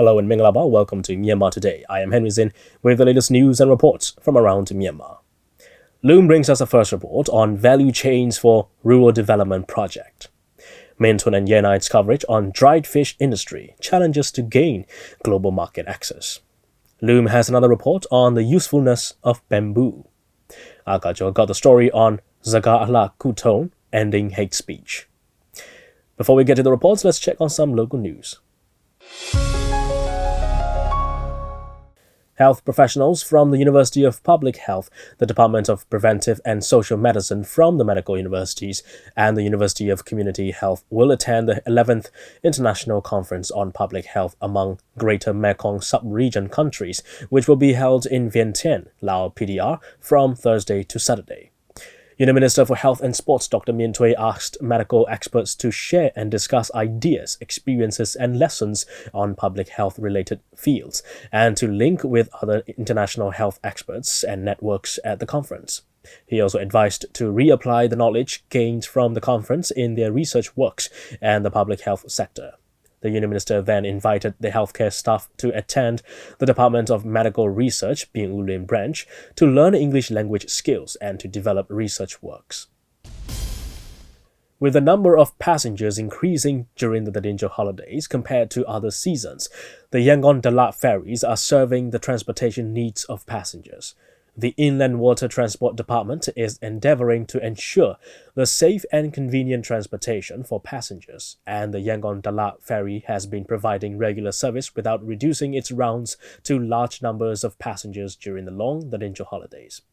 Hello and Mingalaba, welcome to Myanmar Today. I am Henry Zin with the latest news and reports from around Myanmar. Loom brings us a first report on value chains for rural development project. Htone and Yenite's coverage on dried fish industry, challenges to gain global market access. Loom has another report on the usefulness of bamboo. Akajo got the story on Ahla Htone, ending hate speech. Before we get to the reports, let's check on some local news. Health professionals from the University of Public Health, the Department of Preventive and Social Medicine from the medical universities, and the University of Community Health will attend the 11th International Conference on Public Health among Greater Mekong Sub-region countries, which will be held in Vientiane, Laos PDR, from Thursday to Saturday. Union Minister for Health and Sports Dr. Myen Twe asked medical experts to share and discuss ideas, experiences and lessons on public health-related fields, and to link with other international health experts and networks at the conference. He also advised to reapply the knowledge gained from the conference in their research works and the public health sector. The Union Minister then invited the healthcare staff to attend the Department of Medical Research, Ping Ulin branch, to learn English language skills and to develop research works. With the number of passengers increasing during the Dadinjo holidays compared to other seasons, the Yangon Dalat ferries are serving the transportation needs of passengers. The Inland Water Transport Department is endeavoring to ensure the safe and convenient transportation for passengers, and the Yangon Dalat ferry has been providing regular service without reducing its rounds to large numbers of passengers during the long Dadinjo holidays.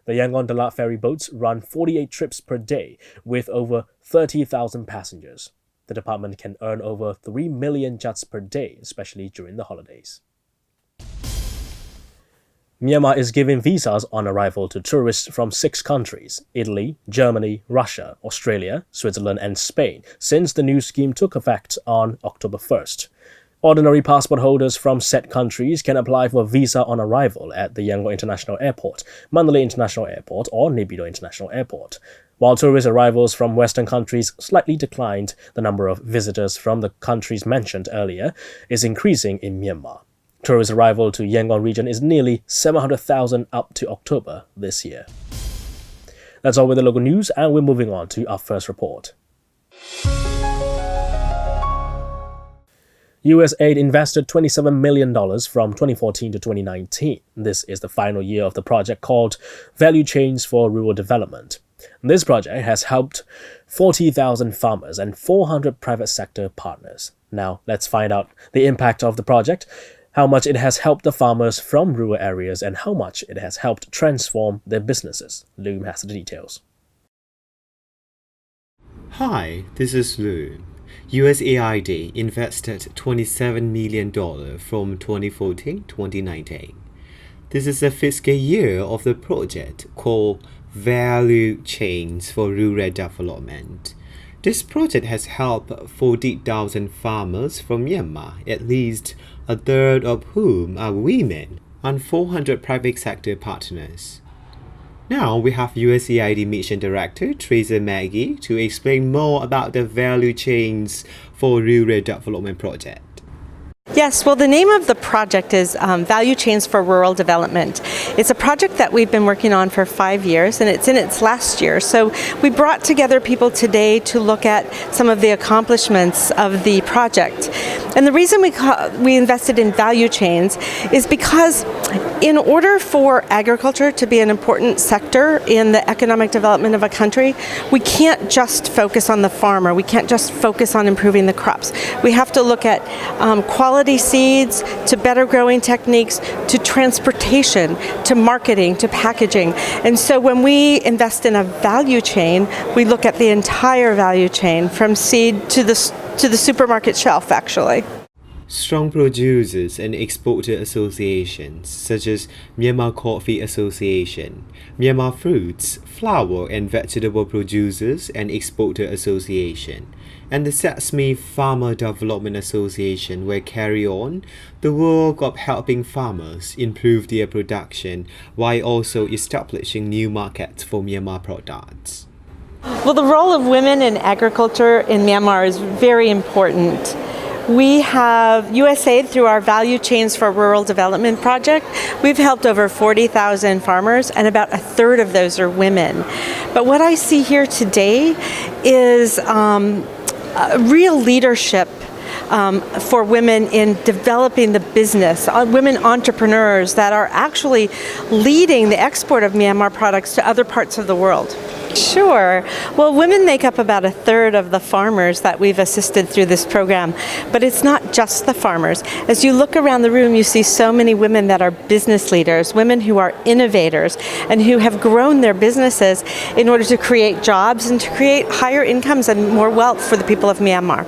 The Yangon Dalat ferry boats run 48 trips per day with over 30,000 passengers. The department can earn over 3 million kyats per day, especially during the holidays. Myanmar is giving visas on arrival to tourists from 6 countries, Italy, Germany, Russia, Australia, Switzerland and Spain, since the new scheme took effect on October 1st. Ordinary passport holders from said countries can apply for visa on arrival at the Yangon International Airport, Mandalay International Airport or Naypyidaw International Airport. While tourist arrivals from Western countries slightly declined, the number of visitors from the countries mentioned earlier is increasing in Myanmar. Tourist arrival to Yangon region is nearly 700,000 up to October this year. That's all with the local news, and we're moving on to our first report. US aid invested $27 million from 2014 to 2019. This is the final year of the project called Value Chains for Rural Development. This project has helped 40,000 farmers and 400 private sector partners. Now, let's find out the impact of the project, how much it has helped the farmers from rural areas, and how much it has helped transform their businesses. Loom has the details. Hi, this is Loom. USAID invested $27 million from 2014 to 2019. This is the fiscal year of the project called Value Chains for Rural Development. This project has helped 40,000 farmers from Myanmar, at least a third of whom are women, and 400 private sector partners. Now we have USAID Mission Director Teresa Maggie to explain more about the Value Chains for Rural Development project. Yes, well, the name of the project is Value Chains for Rural Development. It's a project that we've been working on for 5 years, and it's in its last year. So we brought together people today to look at some of the accomplishments of the project. And the reason we invested in value chains is because in order for agriculture to be an important sector in the economic development of a country, we can't just focus on the farmer. We can't just focus on improving the crops. We have to look at quality seeds, to better growing techniques, to transportation, to marketing, to packaging. And so when we invest in a value chain, we look at the entire value chain from seed to the supermarket shelf, actually. Strong producers and exporter associations such as Myanmar Coffee Association, Myanmar Fruits, Flower and Vegetable Producers and Exporter Association, and the Sesame Farmer Development Association will carry on the work of helping farmers improve their production while also establishing new markets for Myanmar products. Well, the role of women in agriculture in Myanmar is very important. We have USAID through our Value Chains for Rural Development project. We've helped over 40,000 farmers, and about a third of those are women. But what I see here today is real leadership for women in developing the business, women entrepreneurs that are actually leading the export of Myanmar products to other parts of the world. Sure. Well, women make up about a third of the farmers that we've assisted through this program, but it's not just the farmers. As you look around the room, you see so many women that are business leaders, women who are innovators, and who have grown their businesses in order to create jobs and to create higher incomes and more wealth for the people of Myanmar.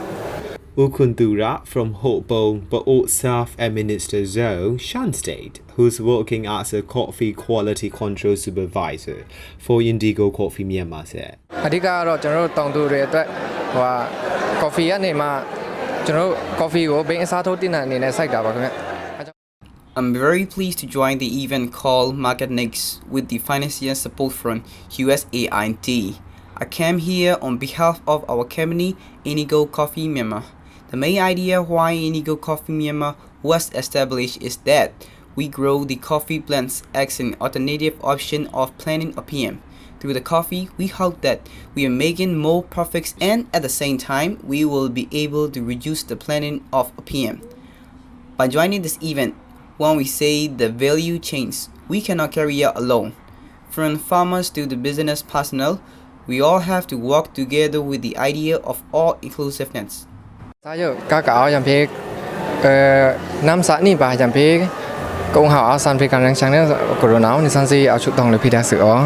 Ukuntura from Htone, but also South-administered zone, Shan State, who's working as a coffee quality control supervisor for Indigo Coffee Myanmar said. အဓိကကတော့ကျွန်တော်တို့တောင်သူတွေအတွက်ဟို coffee ကနေမှကျွန်တော်တို့ coffee ကိုဘိန်းအစားထိုးတင်တဲ့အနေနဲ့စိုက်တာပါခင်ဗျ I'm very pleased to join the event called Market Next with the financial support from USAID. I came here on behalf of our company Indigo Coffee Myanmar. The main idea why Indigo Coffee Myanmar was established is that we grow the coffee plants as an alternative option of planting opium. Through the coffee, we hope that we are making more profits and at the same time, we will be able to reduce the planting of opium. By joining this event, when we say the value chains, we cannot carry out alone. From farmers to the business personnel, we all have to work together with the idea of all inclusiveness. စာရုပ်ကကအောင်ရံဖေးနမ်စာနိပါရံဖေးကုံဟာအဆန်ဖေးကန်ရန်ချန်နဲ့ကိုရိုနာနိစန်စီအချုပ်တောင်းလေဖိဒါစီအော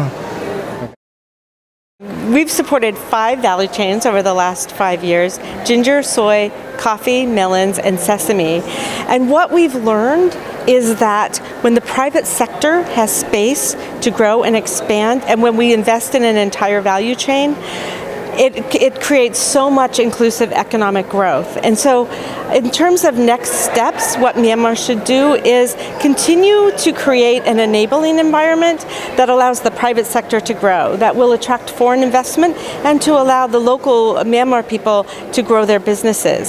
We've supported 5 value chains over the last 5 years: ginger, soy, coffee, melons, and sesame. And what we've learned is that when the private sector has space to grow and expand, and when we invest in an entire value chain, it creates so much inclusive economic growth. And so in terms of next steps, what Myanmar should do is continue to create an enabling environment that allows the private sector to grow, that will attract foreign investment, and to allow the local Myanmar people to grow their businesses.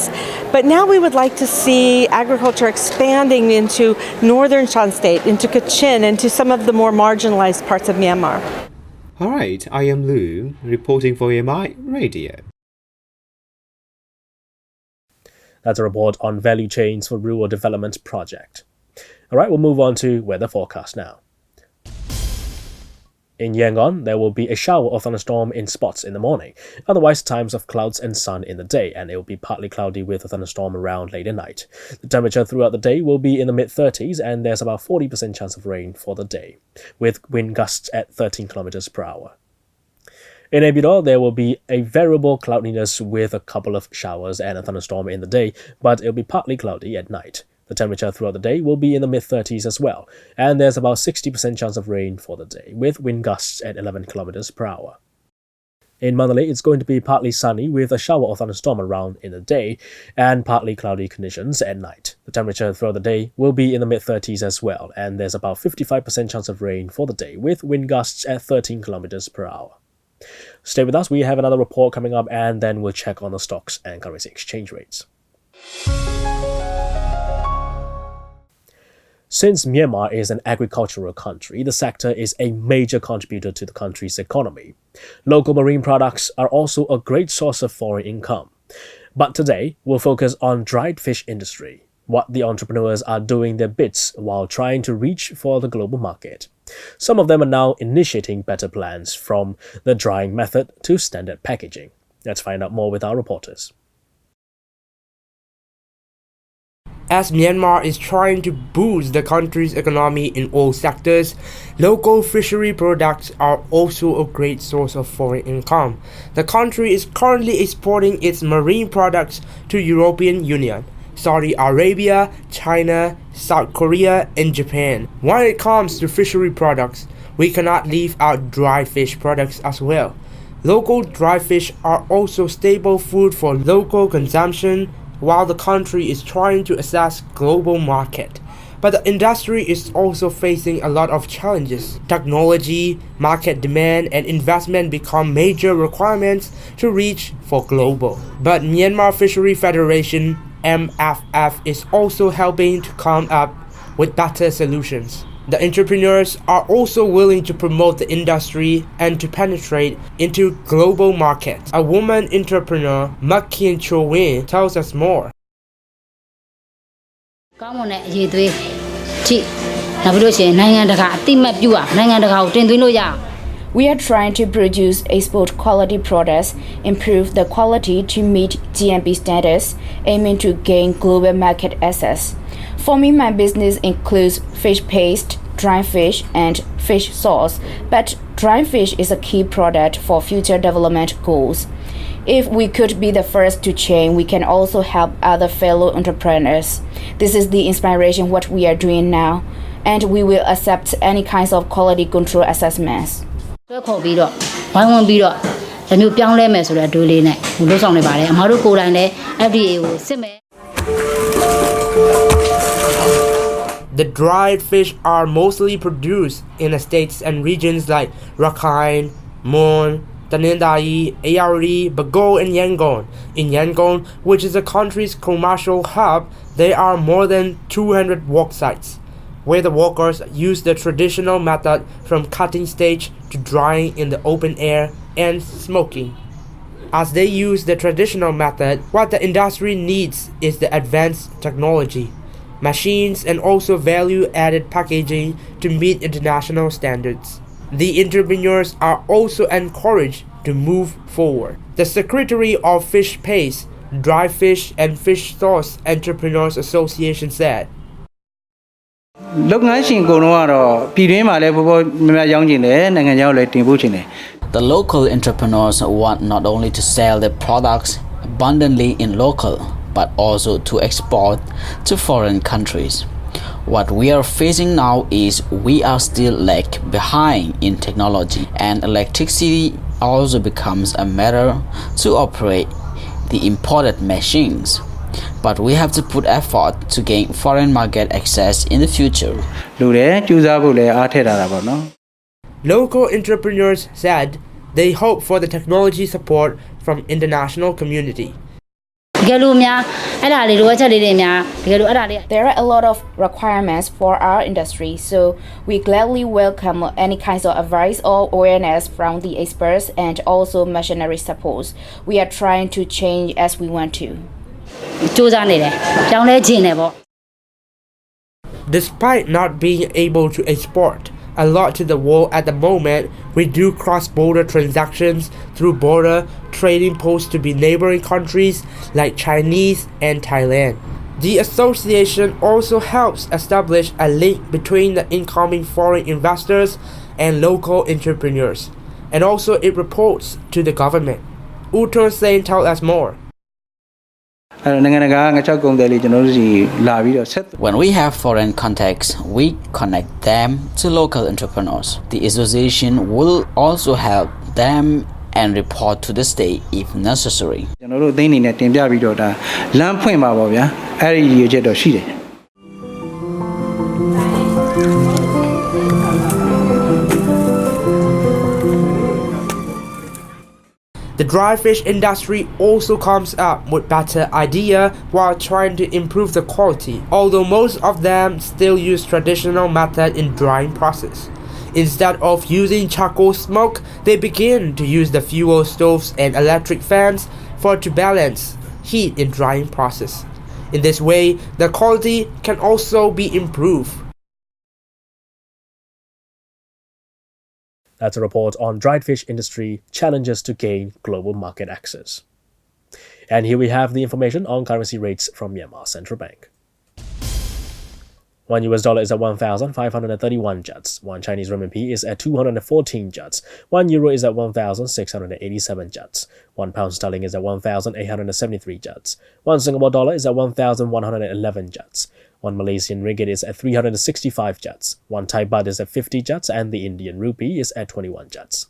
But now we would like to see agriculture expanding into northern Shan State, into Kachin, and to some of the more marginalized parts of Myanmar. Alright, I am Lu, reporting for MI Radio. That's a report on Value Chains for Rural Development project. Alright, we'll move on to weather forecast now. In Yangon, there will be a shower of thunderstorm in spots in the morning, otherwise times of clouds and sun in the day, and it will be partly cloudy with a thunderstorm around late at night. The temperature throughout the day will be in the mid-30s, and there's about 40% chance of rain for the day, with wind gusts at 13 km per hour. In Naypyidaw, there will be a variable cloudiness with a couple of showers and a thunderstorm in the day, but it will be partly cloudy at night. The temperature throughout the day will be in the mid-30s as well, and there's about 60% chance of rain for the day, with wind gusts at 11 km per hour. In Mandalay, it's going to be partly sunny with a shower or thunderstorm around in the day, and partly cloudy conditions at night. The temperature throughout the day will be in the mid-30s as well, and there's about 55% chance of rain for the day, with wind gusts at 13 km per hour. Stay with us, we have another report coming up, and then we'll check on the stocks and currency exchange rates. Since Myanmar is an agricultural country, the sector is a major contributor to the country's economy. Local marine products are also a great source of foreign income. But today, we'll focus on dried fish industry, what the entrepreneurs are doing their bits while trying to reach for the global market. Some of them are now initiating better plans from the drying method to standard packaging. Let's find out more with our reporters. As Myanmar is trying to boost the country's economy in all sectors, local fishery products are also a great source of foreign income. The country is currently exporting its marine products to European Union, Saudi Arabia, China, South Korea, and Japan. When it comes to fishery products, we cannot leave out dry fish products as well. Local dry fish are also staple food for local consumption, while the country is trying to access global market. But the industry is also facing a lot of challenges. Technology, market demand, and investment become major requirements to reach for global. But Myanmar Fishery Federation MFF is also helping to come up with better solutions. The entrepreneurs are also willing to promote the industry and to penetrate into global markets. A woman entrepreneur, Htone, tells us more. We are trying to produce export quality products, improve the quality to meet GMP status, aiming to gain global market access. For me, my business includes fish paste, dry fish, and fish sauce, but dry fish is a key product for future development goals. If we could be the first to change, we can also help other fellow entrepreneurs. This is the inspiration what we are doing now, and we will accept any kinds of quality control assessments. The dried fish are mostly produced in the states and regions like Rakhine, Mon, Tanendai, Ayari, Bago, and Yangon. In Yangon, which is the country's commercial hub, there are more than 200 work sites, where the workers use the traditional method from cutting stage to drying in the open air and smoking. As they use the traditional method, what the industry needs is the advanced technology, machines, and also value-added packaging to meet international standards. The entrepreneurs are also encouraged to move forward. The Secretary of Fish Paste, Dry Fish and Fish Sauce Entrepreneurs Association said, The local entrepreneurs want not only to sell their products abundantly in local, but also to export to foreign countries. What we are facing now is we are still lag behind in technology, and electricity also becomes a matter to operate the imported machines. But we have to put effort to gain foreign market access in the future. Local entrepreneurs said they hope for the technology support from international community. There are a lot of requirements for our industry, so we gladly welcome any kinds of advice or awareness from the experts and also machinery supports. We are trying to change as we want to. Despite not being able to export a lot to the world at the moment, we do cross-border transactions through border trading posts to be neighboring countries like Chinese and Thailand. The association also helps establish a link between the incoming foreign investors and local entrepreneurs, and also it reports to the government. Htone tells us more. When we have foreign contacts, we connect them to local entrepreneurs. The association will also help them and report to the state if necessary. The dry fish industry also comes up with better ideas while trying to improve the quality, although most of them still use traditional method in drying process. Instead of using charcoal smoke, they begin to use the fuel stoves and electric fans to balance heat in drying process. In this way, the quality can also be improved. That's a report on dried fish industry challenges to gain global market access. And here we have the information on currency rates from Myanmar Central Bank. $1 is at 1,531 kyats. 1 Chinese renminbi is at 214 kyats. 1 euro is at 1,687 kyats. 1 pound sterling is at 1,873 kyats. 1 Singapore dollar is at 1,111 kyats. 1 Malaysian ringgit is at 365 kyats. 1 Thai baht is at 50 kyats, and the Indian rupee is at 21 kyats.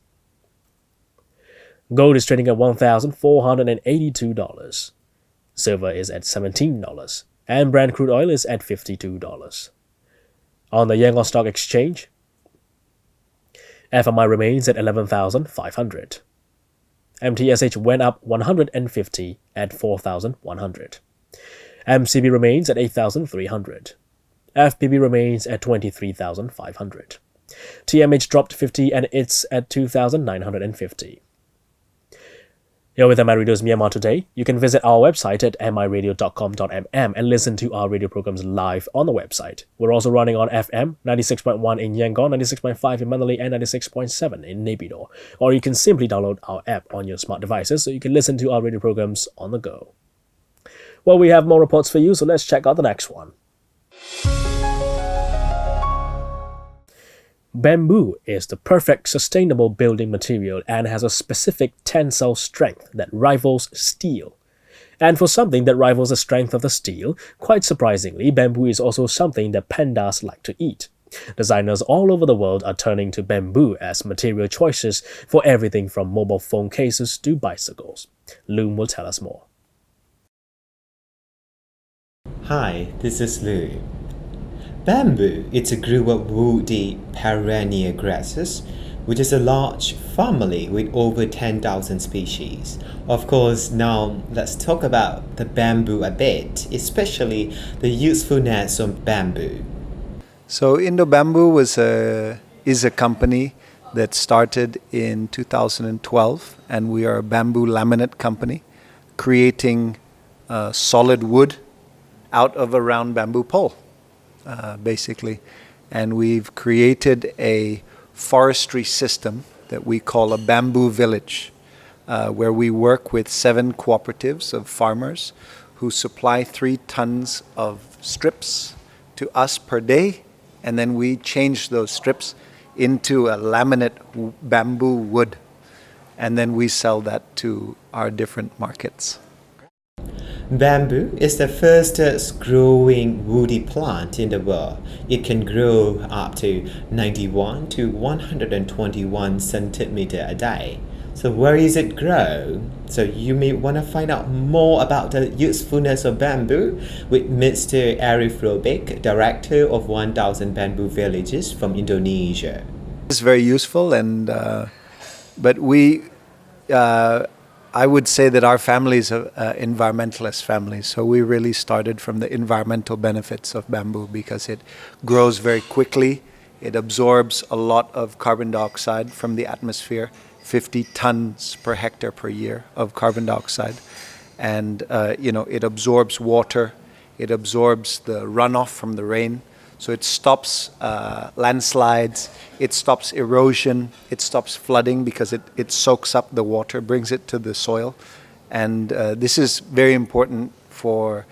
Gold is trading at $1,482. Silver is at $17. And Brent crude oil is at $52. On the Yangon Stock Exchange, FMI remains at 11,500. MTSH went up 150 at 4,100. MCB remains at 8,300. FPB remains at 23,500. TMH dropped 50 and it's at 2,950. You're with MI Radio's Myanmar Today. You can visit our website at miradio.com.mm and listen to our radio programs live on the website. We're also running on FM 96.1 in Yangon, 96.5 in Mandalay, and 96.7 in Naypyidaw. Or you can simply download our app on your smart devices so you can listen to our radio programs on the go. Well, we have more reports for you, so let's check out the next one. Bamboo is the perfect sustainable building material and has a specific tensile strength that rivals steel. And for something that rivals the strength of the steel, quite surprisingly, bamboo is also something that pandas like to eat. Designers all over the world are turning to bamboo as material choices for everything from mobile phone cases to bicycles. Loom will tell us more. Hi, this is Lu. Bamboo is a group of woody perennial grasses, which is a large family with over 10,000 species. Of course, now let's talk about the bamboo a bit, especially the usefulness of bamboo. So Indo Bamboo is a company that started in 2012, and we are a bamboo laminate company creating solid wood out of a round bamboo pole. Basically, and we've created a forestry system that we call a bamboo village, where we work with 7 cooperatives of farmers who supply 3 tons of strips to us per day, and then we change those strips into a laminate bamboo wood, and then we sell that to our different markets. Bamboo is the fastest growing woody plant in the world. It can grow up to 91 to 121 centimeter a day. So where is it grow? So you may want to find out more about the usefulness of bamboo with Mr. Arif Robik, Director of 1,000 Bamboo Villages from Indonesia. It's very useful, and but I would say that our family is an environmentalist family, so we really started from the environmental benefits of bamboo because it grows very quickly, it absorbs a lot of carbon dioxide from the atmosphere, 50 tons per hectare per year of carbon dioxide, and it absorbs water, it absorbs the runoff from the rain, so it stops landslides, it stops erosion, it stops flooding because it soaks up the water, brings it to the soil. And this is very important for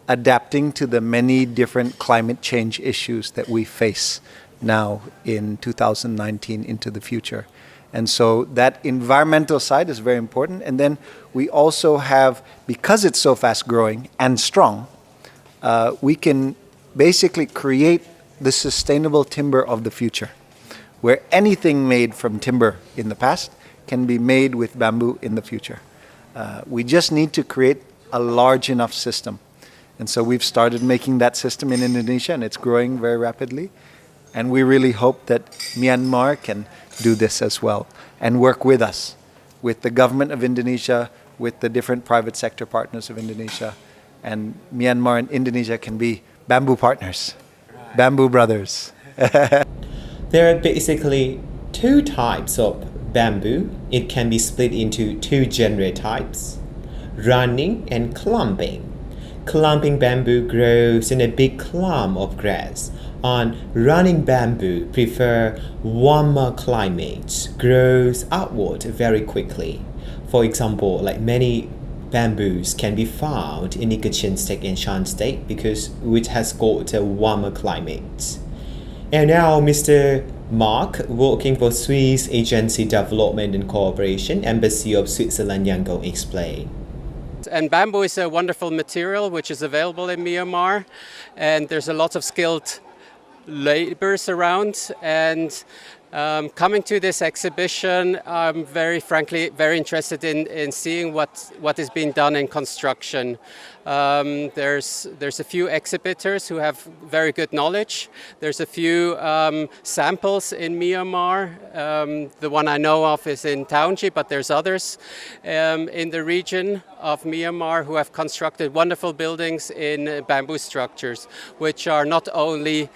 adapting to the many different climate change issues that we face now in 2019 into the future. And so that environmental side is very important. And then we also have, because it's so fast growing and strong, we can basically create the sustainable timber of the future, where anything made from timber in the past can be made with bamboo in the future. We just need to create a large enough system. And so we've started making that system in Indonesia, and it's growing very rapidly. And we really hope that Myanmar can do this as well and work with us, with the government of Indonesia, with the different private sector partners of Indonesia. And Myanmar and Indonesia can be bamboo partners, bamboo brothers. There are basically 2 types of bamboo. It can be split into 2 genre types, running and clumping. Clumping bamboo grows in a big clump of grass. On running bamboo prefer warmer climates, grows outward very quickly. For example, like many bamboos can be found in Kachin State and Shan State because which has got a warmer climate. And now Mr. Mark, working for Swiss Agency Development and Cooperation, Embassy of Switzerland, Yangon, explain. And bamboo is a wonderful material which is available in Myanmar, and there's a lot of skilled laborers around, and Coming to this exhibition, I'm very frankly very interested in seeing what is being done in construction. There's a few exhibitors who have very good knowledge. There's a few samples in Myanmar. The one I know of is in Htone, but there's others in the region of Myanmar who have constructed wonderful buildings in bamboo structures, which are not only,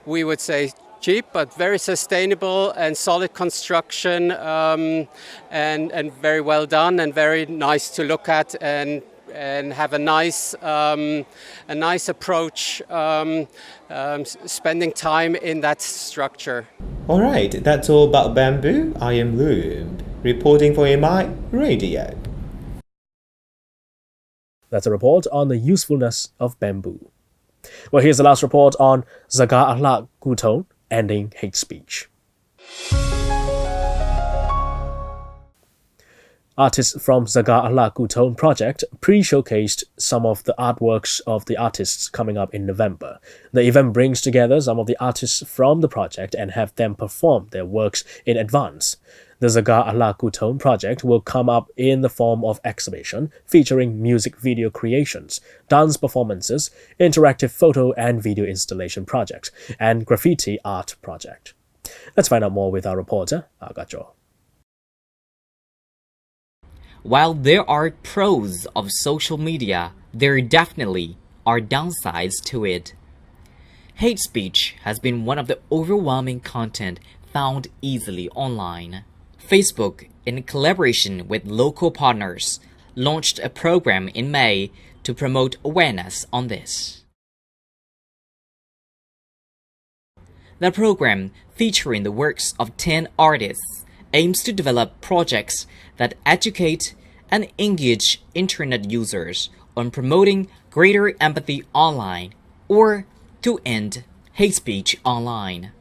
we would say, cheap, but very sustainable and solid construction, and very well done and very nice to look at, and have a nice approach, spending time in that structure. All right, that's all about bamboo. I am Loom, reporting for MI Radio. That's a report on the usefulness of bamboo. Well, here's the last report on Ahla Htone, ending hate speech. Artists from Ahla Htone project pre-showcased some of the artworks of the artists coming up in November. The event brings together some of the artists from the project and have them perform their works in advance. The Ahla Htone project will come up in the form of exhibition featuring music video creations, dance performances, interactive photo and video installation projects, and graffiti art project. Let's find out more with our reporter, Agacho. While there are pros of social media, there definitely are downsides to it. Hate speech has been one of the overwhelming content found easily online. Facebook, in collaboration with local partners, launched a program in May to promote awareness on this. The program, featuring the works of 10 artists, aims to develop projects that educate and engage internet users on promoting greater empathy online or to end hate speech online.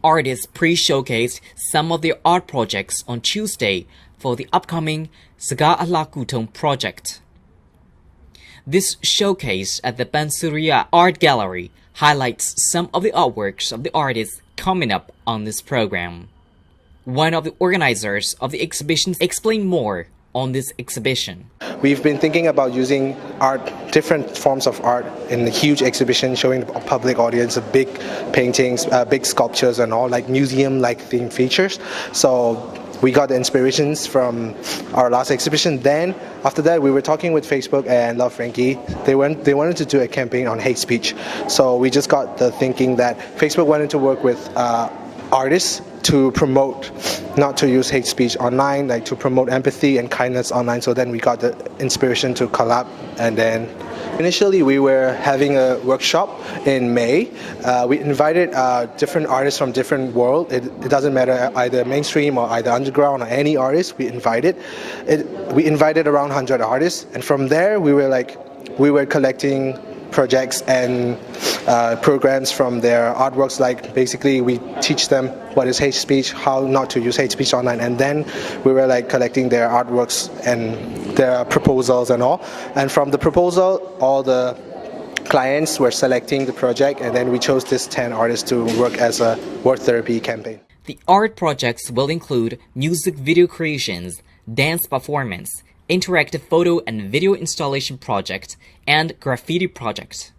Artists pre-showcased some of their art projects on Tuesday for the upcoming Ahla Htone project. This showcase at the Bansuria Art Gallery highlights some of the artworks of the artists coming up on this program. One of the organizers of the exhibition explained more on this exhibition. We've been thinking about using art, different forms of art in a huge exhibition showing the public audience of big paintings, big sculptures and all, like museum-like themed features. So we got the inspirations from our last exhibition. Then after that we were talking with Facebook and Love Frankie. They wanted to do a campaign on hate speech. So we just got the thinking that Facebook wanted to work with artists to promote not to use hate speech online, like to promote empathy and kindness online. So then we got the inspiration to collab. And then initially we were having a workshop in May. We invited different artists from different world. It doesn't matter either mainstream or either underground or any artist we invited. We invited around 100 artists, and from there we were collecting projects and programs from their artworks. Like basically we teach them what is hate speech, how not to use hate speech online, and then we were like collecting their artworks and their proposals and all. And from the proposal, all the clients were selecting the project, and then we chose this 10 artists to work as a word therapy campaign. The art projects will include music video creations, dance performance, interactive photo and video installation project, and graffiti project.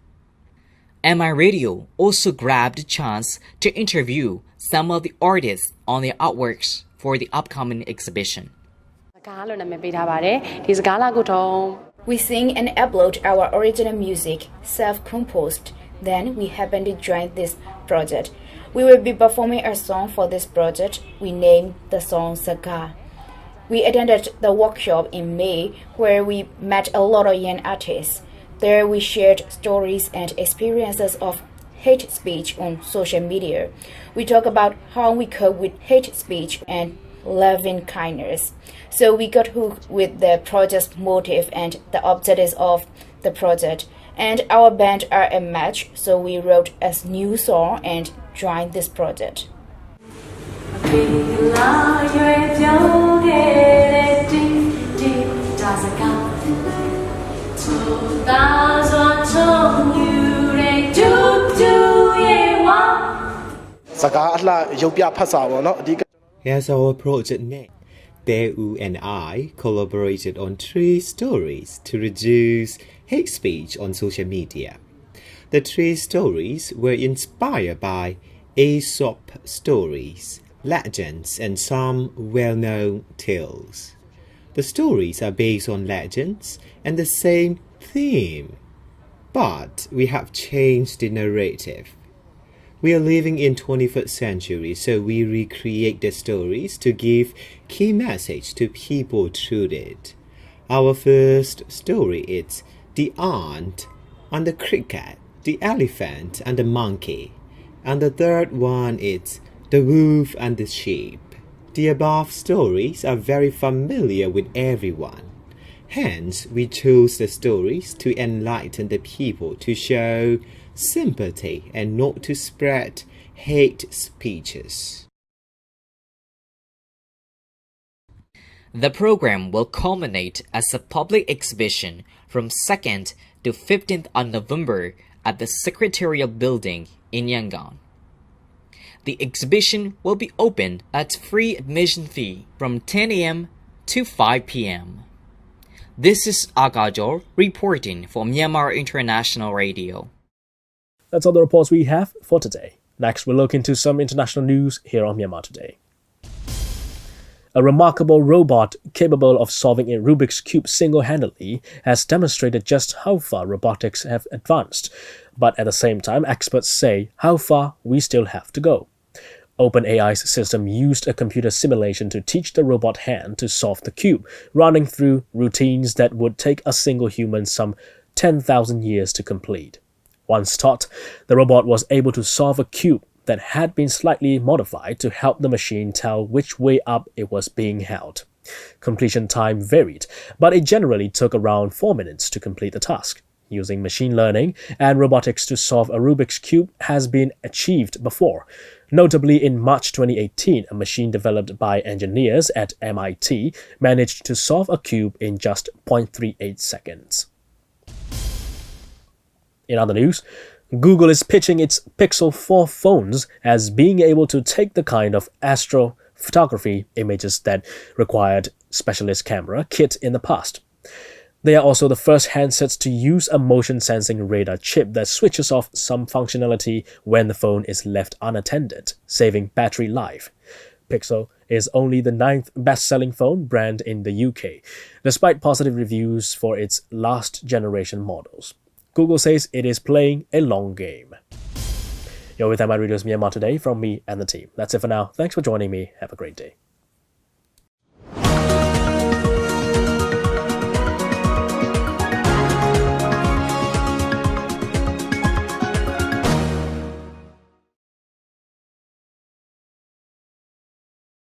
MI Radio also grabbed a chance to interview some of the artists on their artworks for the upcoming exhibition. We sing and upload our original music, self-composed. Then we happen to join this project. We will be performing a song for this project. We named the song Saga. We attended the workshop in May where we met a lot of young artists. There we shared stories and experiences of hate speech on social media. We talk about how we cope with hate speech and loving kindness. So we got hooked with the project's motive and the objectives of the project. And our band are a match, so we wrote a new song and joined this project. ကားအလှရုပ်ပြဖတ်စာပေါ့နော်အဓိက As our project name, Beu and I collaborated on 3 stories to reduce hate speech on social media. The 3 stories were inspired by Aesop stories, legends, and some well-known tales. The stories are based on legends and the same theme, but we have changed the narrative. We are living in 21st century, so we recreate the stories to give key message to people through it. Our first story is The Ant and the Cricket, The Elephant and the Monkey, and the third one is The Wolf and the Sheep. The above stories are very familiar with everyone. Hence, we chose the stories to enlighten the people, to show sympathy and not to spread hate speeches. The program will culminate as a public exhibition from 2nd to 15th on November at the Secretariat Building in Yangon. The exhibition will be open at free admission fee from 10 a.m. to 5 p.m. This is Agajor reporting for Myanmar International Radio. That's all the reports we have for today. Next, we'll look into some international news here on Myanmar Today. A remarkable robot capable of solving a Rubik's Cube single-handedly has demonstrated just how far robotics have advanced, but at the same time, experts say how far we still have to go. OpenAI's system used a computer simulation to teach the robot hand to solve the cube, running through routines that would take a single human some 10,000 years to complete. Once taught, the robot was able to solve a cube that had been slightly modified to help the machine tell which way up it was being held. Completion time varied, but it generally took around 4 minutes to complete the task. Using machine learning and robotics to solve a Rubik's Cube has been achieved before. Notably, in March 2018, a machine developed by engineers at MIT managed to solve a cube in just 0.38 seconds. In other news, Google is pitching its Pixel 4 phones as being able to take the kind of astrophotography images that required specialist camera kit in the past. They are also the first handsets to use a motion-sensing radar chip that switches off some functionality when the phone is left unattended, saving battery life. Pixel is only the 9th best-selling phone brand in the UK, despite positive reviews for its last-generation models. Google says it is playing a long game. You're with MI Radio's Myanmar Today from me and the team. That's it for now. Thanks for joining me. Have a great day.